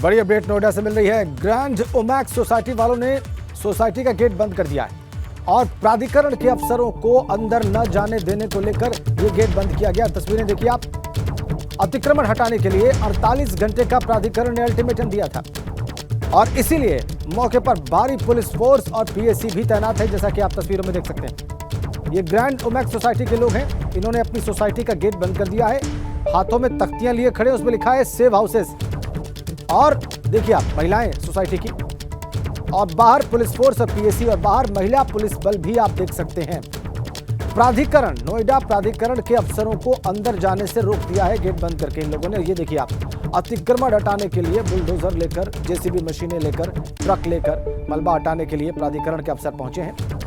बड़ी अपडेट नोएडा से मिल रही है। ग्रैंड ओमैक्स सोसाइटी वालों ने सोसाइटी का गेट बंद कर दिया है और प्राधिकरण के अफसरों को अंदर न जाने देने को लेकर यह गेट बंद किया गया। तस्वीरें देखिए आप। अतिक्रमण हटाने के लिए 48 घंटे का प्राधिकरण ने अल्टीमेटम दिया था और इसीलिए मौके पर भारी पुलिस फोर्स और पीएसी भी तैनात है, जैसा कि आप तस्वीरों में देख सकते हैं। ये ग्रैंड ओमैक्स सोसाइटी के लोग हैं। इन्होंने अपनी सोसाइटी का गेट बंद कर दिया है। हाथों में तख्तियां लिए खड़े, उसमें लिखा है सेव हाउसेस। और देखिए आप, महिलाएं सोसाइटी की, और बाहर पुलिस फोर्स और पीएसी और बाहर महिला पुलिस बल भी आप देख सकते हैं। प्राधिकरण, नोएडा प्राधिकरण के अफसरों को अंदर जाने से रोक दिया है गेट बंद करके इन लोगों ने। ये देखिए आप, अतिक्रमण हटाने के लिए बुलडोजर लेकर, जेसीबी मशीनें लेकर, ट्रक लेकर मलबा हटाने के लिए प्राधिकरण के अफसर पहुंचे हैं।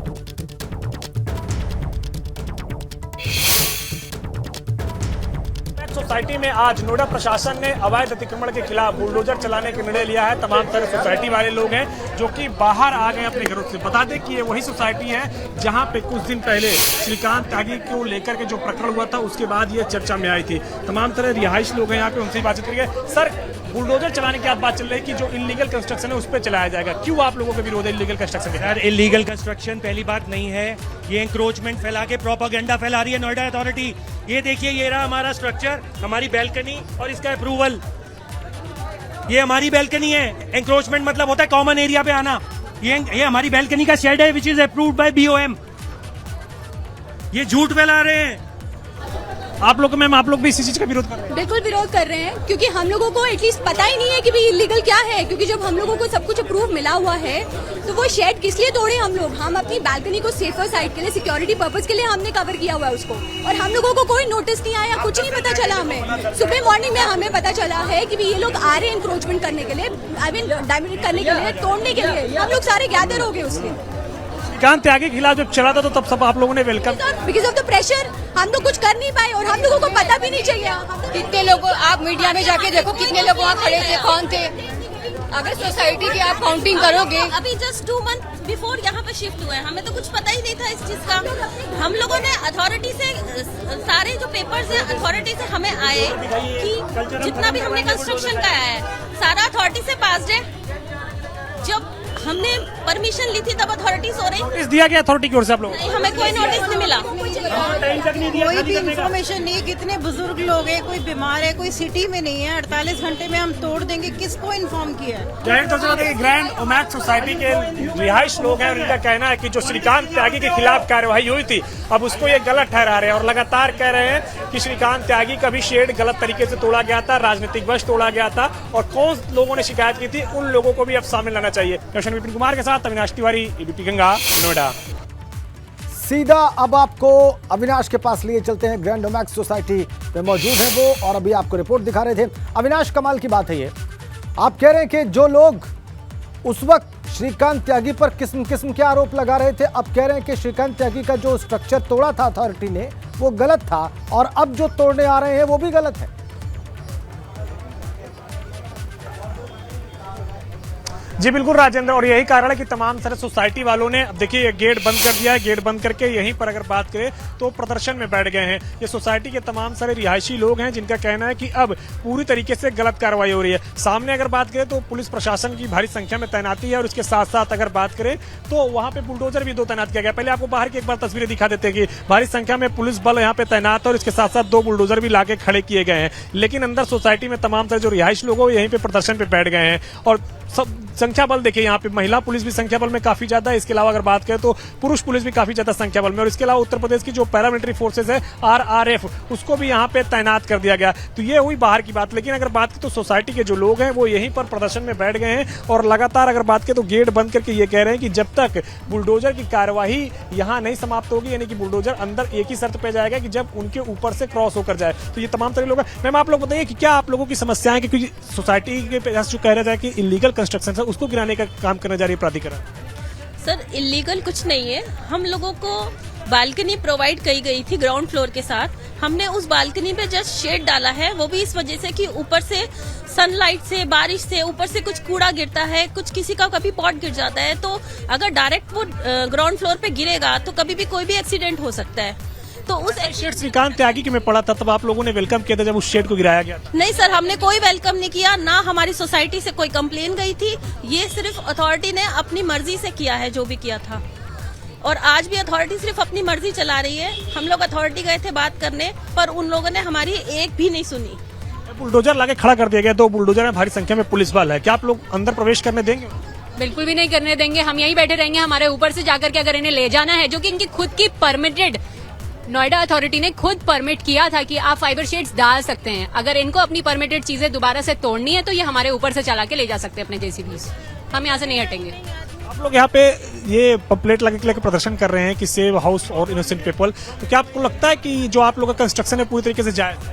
सोसाइटी में आज नोएडा प्रशासन ने अवैध अतिक्रमण के खिलाफ बुलडोजर चलाने का निर्णय लिया है। तमाम तरह सोसाइटी वाले लोग हैं जो कि बाहर आ गए अपने घरों से। बता दें कि ये वही सोसाइटी है जहां पे कुछ दिन पहले श्रीकांत त्यागी को लेकर के जो प्रकरण हुआ था, उसके बाद ये चर्चा में आई थी। तमाम तरह रिहायश लोग हैं यहाँ पे, उनसे बातचीत करेंगे। सर, बुलडोजर चलाने की बात चल रही है कि जो इलीगल कंस्ट्रक्शन है उस पर चलाया जाएगा, क्यों आप लोगों का विरोध है इलीगल कंस्ट्रक्शन? यार, इलीगल कंस्ट्रक्शन पहली बात नहीं है। ये इंक्रोचमेंट फैला के प्रोपेगेंडा फैला रही है नोएडा अथॉरिटी। ये देखिए, ये रहा हमारा स्ट्रक्चर, हमारी बैल्कनी और इसका अप्रूवल। ये हमारी बैल्कनी है। एंक्रोचमेंट मतलब होता है कॉमन एरिया पे आना। ये हमारी बैल्कनी का शेड है which is approved by BOM. ये झूठ फैला रहे हैं। आप लोग भी इसी चीज का विरोध कर रहे हैं? बिल्कुल विरोध कर रहे हैं, क्योंकि हम लोगों को एटलीस्ट पता ही नहीं है कि भी इलीगल क्या है। क्योंकि जब हम लोगों को सब कुछ अप्रूव मिला हुआ है तो वो शेड किस लिए तोड़े हम लोग? हम अपनी बालकनी को सेफर साइड के लिए, सिक्योरिटी पर्पज के लिए हमने कवर किया हुआ है उसको, और हम लोगों को कोई नोटिस नहीं आया, कुछ नहीं पता चला। हमें सुबह मॉर्निंग में हमें पता चला है कि ये लोग आ रहे हैं इंक्रोचमेंट करने के लिए, आई मीन डायमेज करने के लिए, तोड़ने के लिए। हम लोग सारे गैदर हो गए उसके। श्रीकांत त्यागी के खिलाफ जब चला था तो तब सब आप लोगों ने welcome. Because of the pressure हम लोग कुछ कर नहीं पाए और हम लोगों को पता भी नहीं चाहिए। कितने लोग, आप मीडिया में जाके देखो कितने लोग वहाँ खड़े थे, कौन थे। अगर सोसाइटी की आप काउंटिंग करोगे, अभी जस्ट 2 मंथ बिफोर यहाँ पे शिफ्ट हुए हैं, हमें तो कुछ पता ही नहीं था इस चीज का। हम लोगों ने अथॉरिटी से सारे जो पेपर्स हैं अथॉरिटी से हमें आए कि जितना भी हमने कंस्ट्रक्शन का आया है सारा अथॉरिटी से पास है। जब हमने परमिशन ली थी तब अथॉरिटीज हो रही। नोटिस दिया गया अथॉरिटी की ओर से आप लोगों को? हमें कोई नोटिस नहीं मिला, कोई भी इंफॉर्मेशन नहीं। कितने बुजुर्ग लोग हैं, कोई बीमार है, कोई सिटी में नहीं है। 48 घंटे में हम तोड़ देंगे, किसको इन्फॉर्म किया है? ग्रैंड ओमैक्स सोसाइटी के रिहायश लोग हैं और इनका कहना है कि जो श्रीकांत त्यागी के खिलाफ कार्रवाई हुई थी, अब उसको ये गलत ठहरा रहे हैं और लगातार कह रहे हैं कि श्रीकांत त्यागी का भी शेड गलत तरीके से तोड़ा गया था, राजनीतिक वश तोड़ा गया था, और कौन लोगों ने शिकायत की थी उन लोगों को भी अब शामिल लाना चाहिए। विपिन कुमार के साथ अविनाश तिवारी, एबीपी गंगा, नोएडा। सीधा अब आपको अविनाश के पास लिए चलते हैं। ग्रैंड ओमैक्स सोसाइटी पे मौजूद है वो, और अभी आपको रिपोर्ट दिखा रहे थे। अविनाश, कमाल की बात है ये, आप कह रहे हैं कि जो लोग उस वक्त श्रीकांत त्यागी पर किस्म किस्म के आरोप लगा रहे थे, अब कह रहे हैं कि श्रीकांत त्यागी का जो स्ट्रक्चर तोड़ा था अथॉरिटी ने वो गलत था, और अब जो तोड़ने आ रहे हैं वो भी गलत है। जी बिल्कुल राजेंद्र, और यही कारण है कि तमाम तरह सोसाइटी वालों ने, अब देखिए, गेट बंद कर दिया है। गेट बंद करके यहीं पर अगर बात करें तो प्रदर्शन में बैठ गए हैं। ये सोसाइटी के तमाम सारे रिहायशी लोग हैं जिनका कहना है कि अब पूरी तरीके से गलत कार्रवाई हो रही है। सामने अगर बात करें तो पुलिस प्रशासन की भारी संख्या में तैनाती है, और उसके साथ साथ अगर बात करें तो वहां पे बुलडोजर भी 2 तैनात किया गया। पहले आपको बाहर की एक बार तस्वीरें दिखा देते हैं कि भारी संख्या में पुलिस बल यहाँ पे तैनात है और इसके साथ साथ 2 बुलडोजर भी लाके खड़े किए गए हैं। लेकिन अंदर सोसाइटी में तमाम तरह जो रिहायश लोग यहीं पे प्रदर्शन पे बैठ गए हैं, और सब संख्या बल देखिए, यहाँ पे महिला पुलिस भी संख्या बल में काफी ज्यादा है। इसके अलावा अगर बात करें तो पुरुष पुलिस भी काफी ज्यादा संख्या बल में, और इसके अलावा उत्तर प्रदेश की जो पैरामिलिट्री फोर्सेज है RRF, उसको भी यहाँ पे तैनात कर दिया गया। तो ये हुई बाहर की बात। लेकिन अगर बात करें तो सोसाइटी के जो लोग हैं वो यहीं पर प्रदर्शन में बैठ गए हैं, और लगातार अगर बात करें तो गेट बंद करके ये कह रहे हैं कि जब तक बुलडोजर की कार्यवाही यहाँ नहीं समाप्त होगी, यानी कि बुलडोजर अंदर एक ही शर्त पे जाएगा कि जब उनके ऊपर से क्रॉस होकर जाए। तो ये तमाम तरह लोग हैं। मैम, आप लोग बताइए कि क्या आप लोगों की समस्याएं, क्योंकि सोसाइटी के जो कह रहा था कि इलीगल कंस्ट्रक्शन है उसको गिराने का काम करने जा रही है प्राधिकरण? सर, इलीगल कुछ नहीं है। हम लोगों को बालकनी प्रोवाइड की गई थी ग्राउंड फ्लोर के साथ। हमने उस बालकनी पे जस्ट शेड डाला है, वो भी इस वजह से कि ऊपर से सनलाइट से, बारिश से ऊपर से कुछ कूड़ा गिरता है, कुछ किसी का कभी पॉट गिर जाता है, तो अगर डायरेक्ट वो ग्राउंड फ्लोर पे गिरेगा तो कभी भी कोई भी एक्सीडेंट हो सकता है। तो उस शेड श्रीकांत त्यागी की मैं पढ़ा था, तब आप लोगों ने वेलकम किया था जब उस शेड को गिराया गया था। नहीं सर, हमने कोई वेलकम नहीं किया, ना हमारी सोसाइटी से कोई कंप्लेन गई थी। ये सिर्फ अथॉरिटी ने अपनी मर्जी से किया है जो भी किया था, और आज भी अथॉरिटी सिर्फ अपनी मर्जी चला रही है। हम लोग अथॉरिटी गए थे बात करने, पर उन लोगों ने हमारी एक भी नहीं सुनी। बुलडोजर लाके खड़ा कर दिया गया, 2 बुलडोजर है, भारी संख्या में पुलिस बल है, क्या आप लोग अंदर प्रवेश करने देंगे? बिल्कुल भी नहीं करने देंगे, हम यहीं बैठे रहेंगे। हमारे ऊपर से जाकर के अगर इन्हें ले जाना है, जो कि इनकी खुद की परमिटेड, नोएडा अथॉरिटी ने खुद परमिट किया था कि आप फाइबर शेड्स डाल सकते हैं। अगर इनको अपनी परमिटेड चीजें दोबारा से तोड़नी है तो ये हमारे ऊपर से चला के ले जा सकते हैं अपने जेसीबीज। हम यहाँ से नहीं हटेंगे। आप लोग यहाँ पे ये पम्पलेट लगा के लेकर प्रदर्शन कर रहे हैं कि सेव हाउस और इनोसेंट पीपल, तो क्या आपको लगता है कि जो आप लोग का कंस्ट्रक्शन है पूरी तरीके से जायज?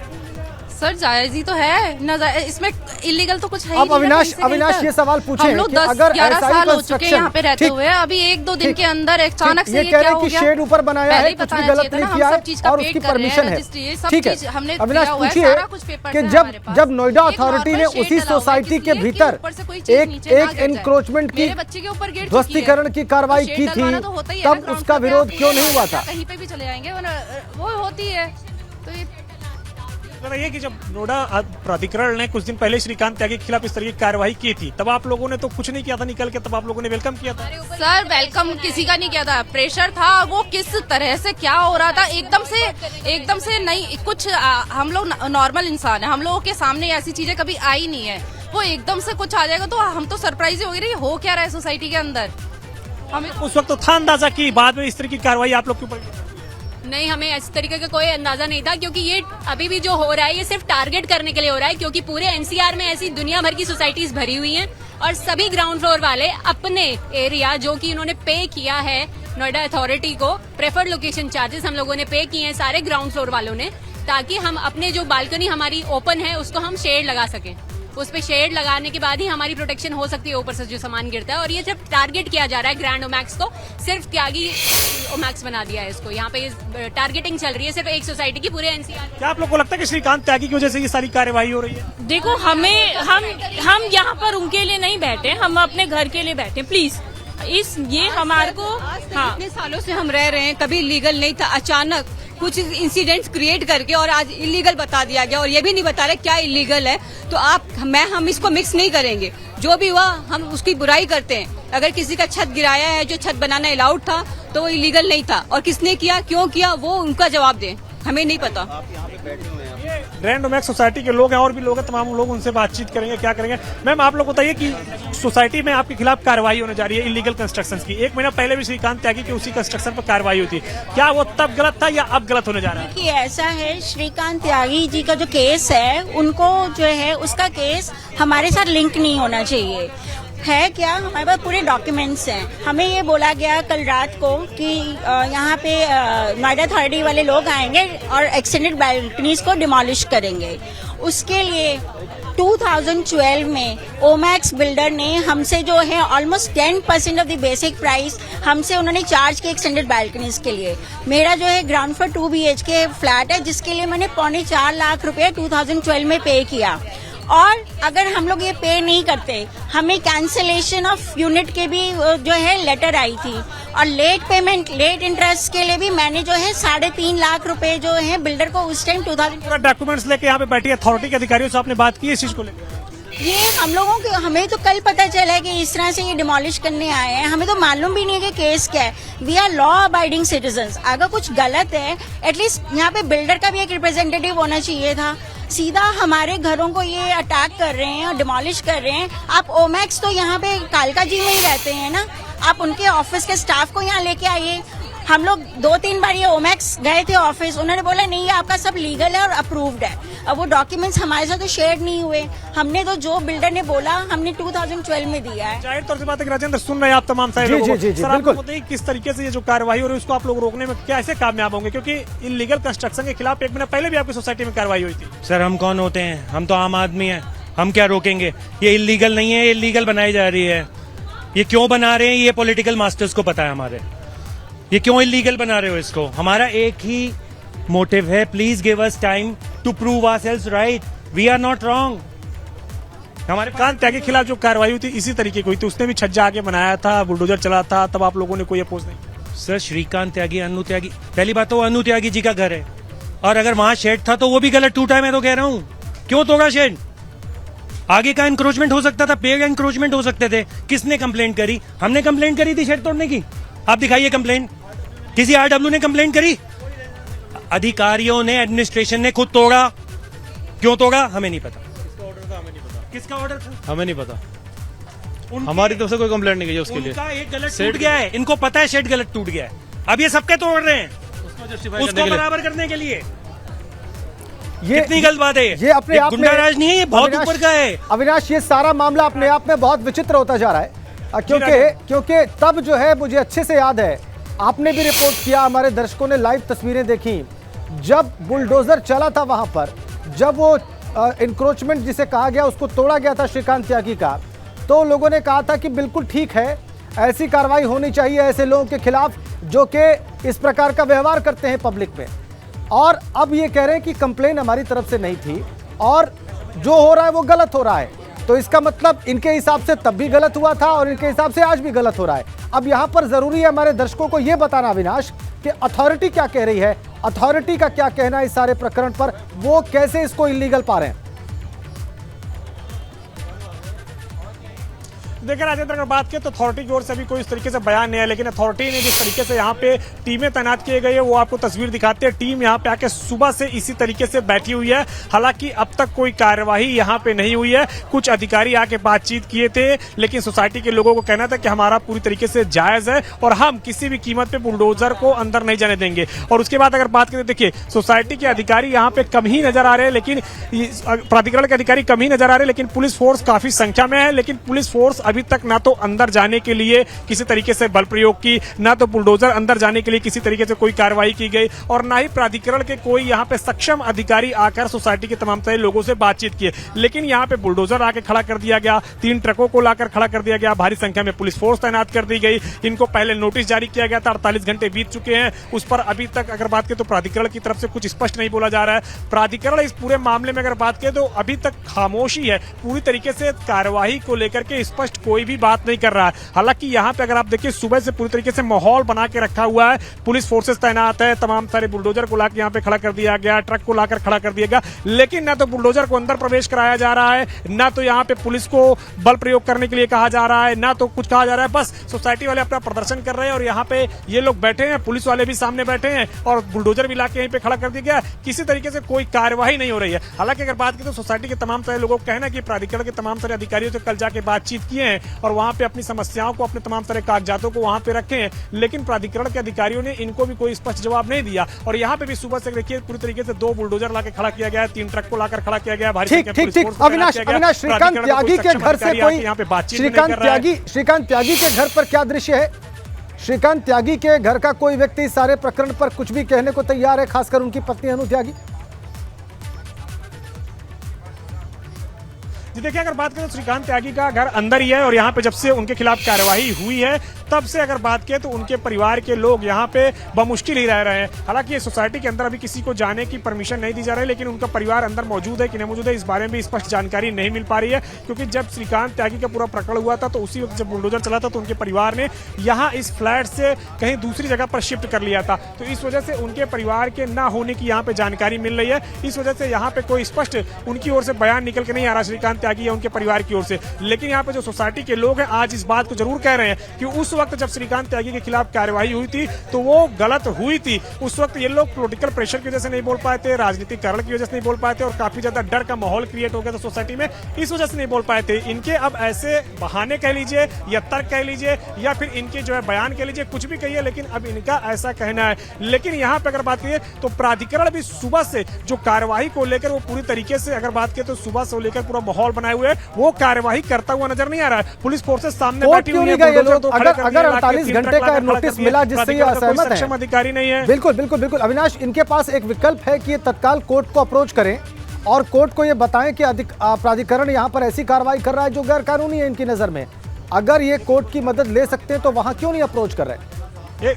सर जायज ही तो है ना, इसमें इलीगल तो कुछ है ही अब नहीं ना अविनाश कहीं से ये सवाल पूछे हम लोग 10-11 साल हो चुके हैं यहाँ पे रहते हुए, अभी 1-2 दिन के अंदर अचानक से ये क्या हो गया? शेड ऊपर बनाया है, कुछ भी गलत नहीं किया है और उसकी परमिशन है, ठीक है। अविनाश पूछिए कि जब नोएडा अथॉरिटी ने उसी सोसाइटी के भीतर एक एनक्रोचमेंट की ध्वस्तीकरण की कार्रवाई की थी, तब उसका विरोध क्यों नहीं हुआ था? कहीं पे भी चले जाएंगे वो होती है। तो ये बताइए कि जब नोएडा प्राधिकरण ने कुछ दिन पहले श्रीकांत त्यागी के खिलाफ इस तरह की कार्रवाई की थी, तब आप लोगों ने तो कुछ नहीं किया था निकल के, तब आप लोगों ने वेलकम किया था। सर वेलकम किसी का नहीं किया था, प्रेशर था। वो किस तरह से क्या हो रहा था एकदम से नहीं कुछ। हम लोग नॉर्मल इंसान है, हम लोगों के सामने ऐसी चीजें कभी आई नहीं है। वो एकदम से कुछ आ जाएगा तो हम तो सरप्राइज हो गए, हो क्या रहा है सोसाइटी के अंदर। हमें उस वक्त तो था अंदाजा की बाद में इस तरह की कार्रवाई आप लोग के ऊपर? नहीं, हमें इस तरीके का कोई अंदाजा नहीं था, क्योंकि ये अभी भी जो हो रहा है ये सिर्फ टारगेट करने के लिए हो रहा है, क्योंकि पूरे एनसीआर में ऐसी दुनिया भर की सोसाइटीज भरी हुई हैं और सभी ग्राउंड फ्लोर वाले अपने एरिया जो कि उन्होंने पे किया है नोएडा अथॉरिटी को, प्रेफर्ड लोकेशन चार्जेस हम लोगों ने पे किए हैं सारे ग्राउंड फ्लोर वालों ने, ताकि हम अपने जो बालकनी हमारी ओपन है उसको हम शेड लगा सकें। उस पे शेड लगाने के बाद ही हमारी प्रोटेक्शन हो सकती है ऊपर से जो सामान गिरता है। और ये सिर्फ टारगेट किया जा रहा है ग्रैंड ओमैक्स को, सिर्फ त्यागी ओमैक्स बना दिया है इसको। यहाँ पे टारगेटिंग चल रही है सिर्फ एक सोसाइटी की पूरे एनसीआर। क्या आप लोग को लगता है कि श्रीकांत त्यागी की वजह से ये सारी कार्यवाही हो रही है? देखो, हम यहाँ पर उनके लिए नहीं बैठे, हम अपने घर के लिए बैठे। प्लीज ये हमारे को, हाँ, इतने सालों से हम रह रहे हैं, कभी लीगल नहीं था, अचानक कुछ इंसिडेंट्स क्रिएट करके और आज इलीगल बता दिया गया, और ये भी नहीं बता रहे क्या इलीगल है। तो हम इसको मिक्स नहीं करेंगे, जो भी हुआ हम उसकी बुराई करते हैं। अगर किसी का छत गिराया है, जो छत बनाना अलाउड था, तो वो इलीगल नहीं था, और किसने किया, क्यों किया, वो उनका जवाब दें, हमें नहीं पता। ग्रैंड ओमैक्स सोसाइटी के लोग हैं और भी लोग हैं, तमाम लोग उनसे बातचीत करेंगे, क्या करेंगे। मैम आप लोग बताइए कि सोसाइटी में आपके खिलाफ कार्रवाई होने जा रही है इलीगल कंस्ट्रक्शंस की। 1 महीना पहले भी श्रीकांत त्यागी की उसी कंस्ट्रक्शन पर कार्रवाई हुई थी, क्या वो तब गलत था या अब गलत होने जा रहा है? कि ऐसा है, श्रीकांत त्यागी जी का जो केस है, उनको जो है उसका केस हमारे साथ लिंक नहीं होना चाहिए। है क्या, हमारे पास पूरे डॉक्यूमेंट्स हैं। हमें ये बोला गया कल रात को कि यहाँ पे नोएडा अथॉरिटी वाले लोग आएंगे और एक्सटेंडेड बैल्कनीज को डिमोलिश करेंगे। उसके लिए 2012 में ओमैक्स बिल्डर ने हमसे जो है almost 10% of the basic price हमसे उन्होंने चार्ज किया एक्सटेंडेड बैल्कनीज के लिए। मेरा जो है ग्राउंड फ्लोर 2 BHK फ्लैट है, जिसके लिए मैंने 4.25 लाख रुपए 2012 में पे किया। और अगर हम लोग ये पे नहीं करते, हमें कैंसिलेशन ऑफ यूनिट के भी जो है लेटर आई थी, और लेट पेमेंट, लेट इंटरेस्ट के लिए भी मैंने जो है 3.5 लाख रुपए जो है बिल्डर को उस टाइम 2000 डॉक्यूमेंट्स लेके यहाँ पे बैठी अथॉरिटी के अधिकारियों से आपने बात की इस चीज को लेकर? ये हम लोगों के, हमें तो कल पता चला है कि इस तरह से ये डिमोलिश करने आए हैं। हमें तो मालूम भी नहीं है कि केस क्या है। We are law abiding citizens. अगर कुछ गलत है, एटलीस्ट यहाँ पे बिल्डर का भी एक रिप्रेजेंटेटिव होना चाहिए था। सीधा हमारे घरों को ये अटैक कर रहे हैं और डिमोलिश कर रहे हैं। आप ओमैक्स तो यहाँ पे कालका जी में ही रहते हैं ना, आप उनके ऑफिस के स्टाफ को यहाँ लेके आइए। हम लोग 2-3 बार ये ओमैक्स गए थे ऑफिस, उन्होंने बोला नहीं ये आपका सब लीगल है और अप्रूव्ड है। अब वो डॉक्यूमेंट्स हमारे साथ तो शेयर नहीं हुए। हमने तो जो बिल्डर ने बोला हमने 2012 में दिया है। जाहिर तौर से बात है कि राजेंद्र सुन रहे हैं आप तमाम सारे लोगों को। सर आपको बताइए किस तरीके से ये जो कार्रवाई हो रही है उसको आप लोग रोकने में कैसे कामयाब होंगे, क्योंकि इलीगल कंस्ट्रक्शन के खिलाफ 1 महीना पहले भी आपकी सोसाइटी में कार्रवाई हुई थी। सर हम कौन होते हैं, हम तो आम आदमी हैं, हम क्या रोकेंगे। ये इलीगल नहीं है, ये इलीगल बनाई जा रही है। ये क्यों बना रहे हैं ये पॉलिटिकल मास्टर्स को पता है हमारे। ये क्यों इलीगल बना रहे हो इसको, हमारा एक ही मोटिव है, please give us time to prove ourselves right, we are not wrong. हमारे श्रीकांत त्यागी के खिलाफ जो कार्रवाई हुई थी इसी तरीके की हुई थी, उसने भी छज्जा आगे बनाया था, बुलडोजर चला था, तब आप लोगों ने कोई अपोज नहीं? सर श्रीकांत त्यागी, अनु त्यागी, पहली बात तो अनु त्यागी जी का घर है, और अगर वहां शेड था तो वो भी गलत टूटा है। मैं तो कह रहा हूं, क्यों तोड़ा शेड? आगे का इंक्रोचमेंट हो सकता था, पे का इंक्रोचमेंट हो सकते थे। किसने कंप्लेंट करी? हमने कंप्लेंट करी थी शेड तोड़ने की। आप दिखाइए कंप्लेंट, किसी आरडब्ल्यू ने कंप्लेंट करी? अधिकारियों ने, एडमिनिस्ट्रेशन ने खुद तोड़ा। क्यों तोड़ा हमें नहीं पता। किसका ऑर्डर था? हमें नहीं पता, हमारी तरफ से कोई कंप्लेंट नहीं की है उसके लिए। उनका एक गलत टूट गया है, इनको पता है शेड गलत टूट गया है, अब ये सबके तोड़ रहे हैं उसको बराबर करने के लिए। ये कितनी गलत बात है ये अपने आप में गुंडाराज नहीं है, ये बहुत ऊपर का है। अविनाश, ये सारा मामला अपने आप में बहुत विचित्र होता जा रहा है, क्योंकि तब जो है, मुझे अच्छे से याद है, आपने भी रिपोर्ट किया, हमारे दर्शकों ने लाइव तस्वीरें देखी, जब बुलडोजर चला था वहां पर, जब वो इंक्रोचमेंट जिसे कहा गया उसको तोड़ा गया था श्रीकांत त्यागी का, तो लोगों ने कहा था कि बिल्कुल ठीक है, ऐसी कार्रवाई होनी चाहिए ऐसे लोगों के खिलाफ जो कि इस प्रकार का व्यवहार करते हैं पब्लिक में। और अब ये कह रहे हैं कि कंप्लेन हमारी तरफ से नहीं थी और जो हो रहा है वो गलत हो रहा है, तो इसका मतलब इनके हिसाब से तब भी गलत हुआ था और इनके हिसाब से आज भी गलत हो रहा है। अब यहाँ पर जरूरी है हमारे दर्शकों को ये बताना अविनाश कि अथॉरिटी क्या कह रही है, अथॉरिटी का क्या कहना है इस सारे प्रकरण पर, वो कैसे इसको इलीगल पा रहे हैं। देखिए राजेंद्र, अगर बात करें तो अथॉरिटी की ओर से अभी कोई इस तरीके से बयान नहीं है, लेकिन अथॉरिटी ने जिस तरीके से यहाँ पे टीमें तैनात किए गई है वो आपको तस्वीर दिखाते हैं। टीम यहाँ पे आके सुबह से इसी तरीके से बैठी हुई है, हालांकि अब तक कोई कार्यवाही यहाँ पे नहीं हुई है। कुछ अधिकारी आके बातचीत किए थे, लेकिन सोसाइटी के लोगों को कहना था कि हमारा पूरी तरीके से जायज है और हम किसी भी कीमत पे बुलडोजर को अंदर नहीं जाने देंगे। और उसके बाद अगर बात करें, देखिए सोसाइटी के अधिकारी यहाँ पे कम ही नजर आ रहे हैं, लेकिन प्राधिकरण के अधिकारी कम ही नजर आ रहे हैं, लेकिन पुलिस फोर्स काफी संख्या में है। लेकिन पुलिस फोर्स अभी तक ना तो अंदर जाने के लिए किसी तरीके से बल प्रयोग की, ना तो बुलडोजर अंदर जाने के लिए किसी तरीके से कोई कार्रवाई की गई, और ना ही प्राधिकरण के कोई यहाँ पे सक्षम अधिकारी आकर सोसाइटी के तमाम तरह लोगों से बातचीत किए। लेकिन यहाँ पे बुलडोजर आके खड़ा कर दिया गया, 3 ट्रकों को लाकर खड़ा कर दिया गया, भारी संख्या में पुलिस फोर्स तैनात कर दी गई। इनको पहले नोटिस जारी किया गया था, 48 घंटे बीत चुके हैं, उस पर अभी तक अगर बात करें तो प्राधिकरण की तरफ से कुछ स्पष्ट नहीं बोला जा रहा है। प्राधिकरण इस पूरे मामले में अगर बात करें तो अभी तक खामोशी है, पूरी तरीके से कार्यवाही को लेकर के स्पष्ट कोई भी बात नहीं कर रहा है। हालांकि यहाँ पे अगर आप देखिए सुबह से पूरी तरीके से माहौल बना के रखा हुआ है, पुलिस फोर्सेस तैनात है, तमाम सारे बुलडोजर को लाकर यहाँ पे खड़ा कर दिया गया, ट्रक को लाकर खड़ा कर दिया गया, लेकिन ना तो बुलडोजर को अंदर प्रवेश कराया जा रहा है, ना तो यहाँ पे पुलिस को बल प्रयोग करने के लिए कहा जा रहा है, ना तो कुछ कहा जा रहा है। बस सोसाइटी वाले अपना प्रदर्शन कर रहे हैं और यहाँ पे ये लोग बैठे हैं, पुलिस वाले भी सामने बैठे हैं और बुलडोजर भी लाके यहीं पे खड़ा कर दिया गया। किसी तरीके से कोई कार्यवाही नहीं हो रही है। हालांकि अगर बात करें तो सोसाइटी के तमाम सारे लोगों का कहना है कि प्राधिकरण के तमाम सारे अधिकारियों से कल जाके बातचीत किए हैं और वहां पे अपनी समस्याओं को, अपने तमाम सारे कागजातों को वहां पे रखे हैं, लेकिन प्राधिकरण के अधिकारियों ने इनको भी कोई स्पष्ट जवाब नहीं दिया। और यहाँ पे भी सुबह से देखिए पूरी तरीके से 2 बुलडोजर लाके खड़ा किया गया है, 3 ट्रक को लाकर खड़ा किया गया, भारी संख्या में पुलिस फोर्स को तैनात किया गया। अविनाश, श्रीकांत त्यागी के घर से कोई यहाँ पे बातचीत नहीं कर रहा है। श्रीकांत त्यागी के घर पर क्या दृश्य है? श्रीकांत त्यागी के घर का कोई व्यक्ति इस सारे प्रकरण पर कुछ भी कहने को तैयार है, खासकर उनकी पत्नी अनु त्यागी? जी देखिए, अगर बात करें तो श्रीकांत त्यागी का घर अंदर ही है और यहाँ पे जब से उनके खिलाफ कार्यवाही हुई है तब से अगर बात करें तो उनके परिवार के लोग यहाँ पे बमुश्किल ही रह रहे हैं। हालांकि ये सोसाइटी के अंदर अभी किसी को जाने की परमिशन नहीं दी जा रही है, लेकिन उनका परिवार अंदर मौजूद है कि नहीं मौजूद है इस बारे में स्पष्ट जानकारी नहीं मिल पा रही है। क्योंकि जब श्रीकांत त्यागी का पूरा प्रकरण हुआ था तो उसी वक्त जब बुलडोजर चला था तो उनके परिवार ने यहाँ इस फ्लैट से कहीं दूसरी जगह पर शिफ्ट कर लिया था, तो इस वजह से उनके परिवार के ना होने की यहाँ पे जानकारी मिल रही है। इस वजह से यहाँ पे कोई स्पष्ट उनकी ओर से बयान निकल के नहीं आ रहा श्रीकांत त्यागी या उनके परिवार की ओर से। लेकिन यहाँ पे जो सोसाइटी के लोग हैं आज इस बात को जरूर कह रहे हैं कि उस वक्त जब श्रीकांत त्यागी के खिलाफ कार्रवाई हुई थी तो वो गलत हुई थी। उस वक्त ये लोग पॉलिटिकल प्रेशर की वजह से नहीं बोल पाए थे, राजनीतिक कारण की वजह से नहीं बोल पाए थे और काफी ज्यादा डर का माहौल क्रिएट हो गया था सोसाइटी में, इस वजह से नहीं बोल पाए थे। इनके अब ऐसे बहाने कह लीजिए या तर्क कह लीजिए या फिर इनके जो है बयान कह लीजिए, कुछ भी कहिए, लेकिन अब इनका ऐसा कहना है। लेकिन यहाँ पे अगर बात करिए तो प्राधिकरण भी सुबह से जो कार्यवाही को लेकर वो पूरी तरीके से अगर बात करें तो सुबह से लेकर पूरा माहौल बनाए हुए वो कार्यवाही करता हुआ नजर नहीं आ रहा है। पुलिस फोर्सेस सामने बैठी हुई है, अगर 48 घंटे का नोटिस मिला जिससे ये असहमत है, अधिकारी नहीं है। बिल्कुल बिल्कुल बिल्कुल अविनाश, इनके पास एक विकल्प है कि ये तत्काल कोर्ट को अप्रोच करें और कोर्ट को ये बताएं कि प्राधिकरण यहाँ पर ऐसी कार्रवाई कर रहा है जो गैर कानूनी है इनकी नजर में। अगर ये कोर्ट की मदद ले सकते हैं तो वहां क्यों नहीं अप्रोच कर रहे?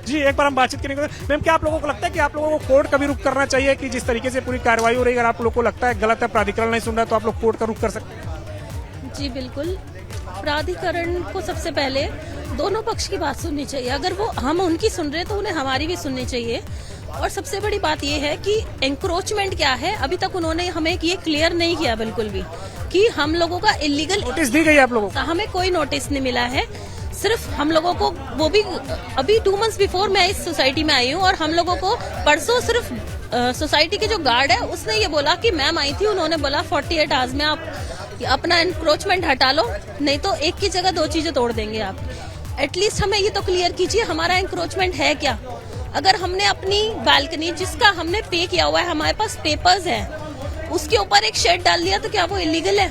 जी एक बार हम बातचीत करेंगे। मैम, क्या आप लोगों को लगता है कि आप लोगों को कोर्ट का भी रुख करना चाहिए कि जिस तरीके से पूरी कार्रवाई हो रही है, अगर आप लोगों को लगता है गलत है, प्राधिकरण नहीं सुन रहा है, तो आप लोग कोर्ट का रुख कर सकते हैं? जी बिल्कुल, प्राधिकरण को सबसे पहले दोनों पक्ष की बात सुननी चाहिए। अगर वो हम उनकी सुन रहे हैं तो उन्हें हमारी भी सुननी चाहिए। और सबसे बड़ी बात ये है कि एंक्रोचमेंट क्या है, अभी तक उन्होंने हमें ये क्लियर नहीं किया बिल्कुल भी कि हम लोगों का इलीगल नोटिस दी गई आप लोगों को? हमें कोई नोटिस नहीं मिला है। सिर्फ हम लोगों को, वो भी अभी 2 मंथ्स बिफोर मैं इस सोसाइटी में आई हूँ, और हम लोगों को परसों सिर्फ सोसाइटी के जो गार्ड है उसने ये बोला कि मैम आई थी, उन्होंने बोला 48 आवर्स में आप अपना एनक्रोचमेंट हटा लो, नहीं तो एक की जगह 2 चीजें तोड़ देंगे आप। एटलीस्ट हमें ये तो क्लियर कीजिए हमारा एनक्रोचमेंट है क्या। अगर हमने अपनी बालकनी जिसका हमने पे किया हुआ है, हमारे पास पेपर्स हैं, उसके ऊपर एक शेड डाल दिया तो क्या वो इलीगल है?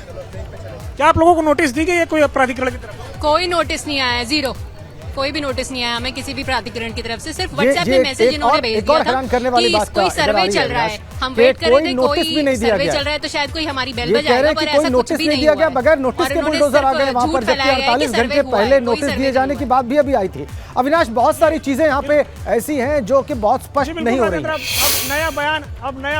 क्या आप लोगों को नोटिस दी गई है कोई प्राधिकरण की तरफ? कोई नोटिस नहीं आया, जीरो, कोई भी नोटिस नहीं आया हमें किसी भी प्राधिकरण की तरफ से। सिर्फ व्हाट्सएप में मैसेज इन्होंने भेज दिया था कि कोई सर्वे चल रहा है, हम वेट कर रहे थे, कोई सर्वे चल रहा है तो शायद कोई हमारी बेल बजाएगा, पर ऐसा कुछ भी नहीं हुआ। बगैर नोटिस के बुलडोजर आ गए वहां पर, जबकि 48 घंटे पहले नोटिस दिए जाने की बात भी अभी आई थी। अविनाश, बहुत सारी चीजें यहाँ पे ऐसी हैं जो कि बहुत स्पष्ट नहीं हो रही। अब नया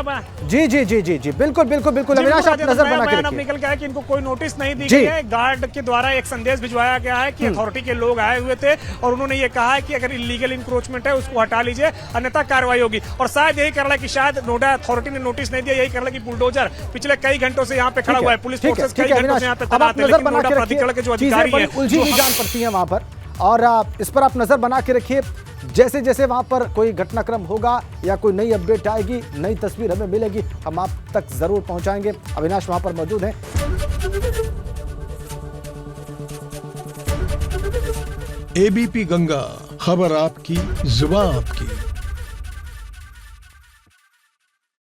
बयान जी जी जी जी जी बिल्कुल बिल्कुल बिल्कुल। अविनाश, आप नजर बना के अब निकल गया है कि इनको कोई नोटिस नहीं दी गई है। गार्ड के द्वारा एक संदेश भिजवाया गया है कि अथॉरिटी के लोग आए हुए थे और उन्होंने ये कहा है कि अगर इलीगल इंक्रोचमेंट है उसको हटा लीजिए, अन्यथा कार्रवाई होगी। और शायद यही कर रहा है कि शायद नोएडा अथॉरिटी ने नोटिस नहीं दिया, यही कर रहा है कि बुलडोजर पिछले कई घंटों से यहाँ पे खड़ा हुआ है, पुलिस फोर्सेस कई घंटों से यहाँ पे तैनात है, लेकिन नोएडा प्राधिकरण के जो अधिकारी हैं उलझी हुई जान पड़ती है वहां पर, और इस पर आप नजर बना के रखिए। जैसे जैसे वहां पर कोई घटनाक्रम होगा या कोई नई अपडेट आएगी, नई तस्वीर हमें मिलेगी, हम आप तक जरूर पहुंचाएंगे। अविनाश वहां पर मौजूद हैं। एबीपी गंगा, खबर आपकी, जुबान आपकी।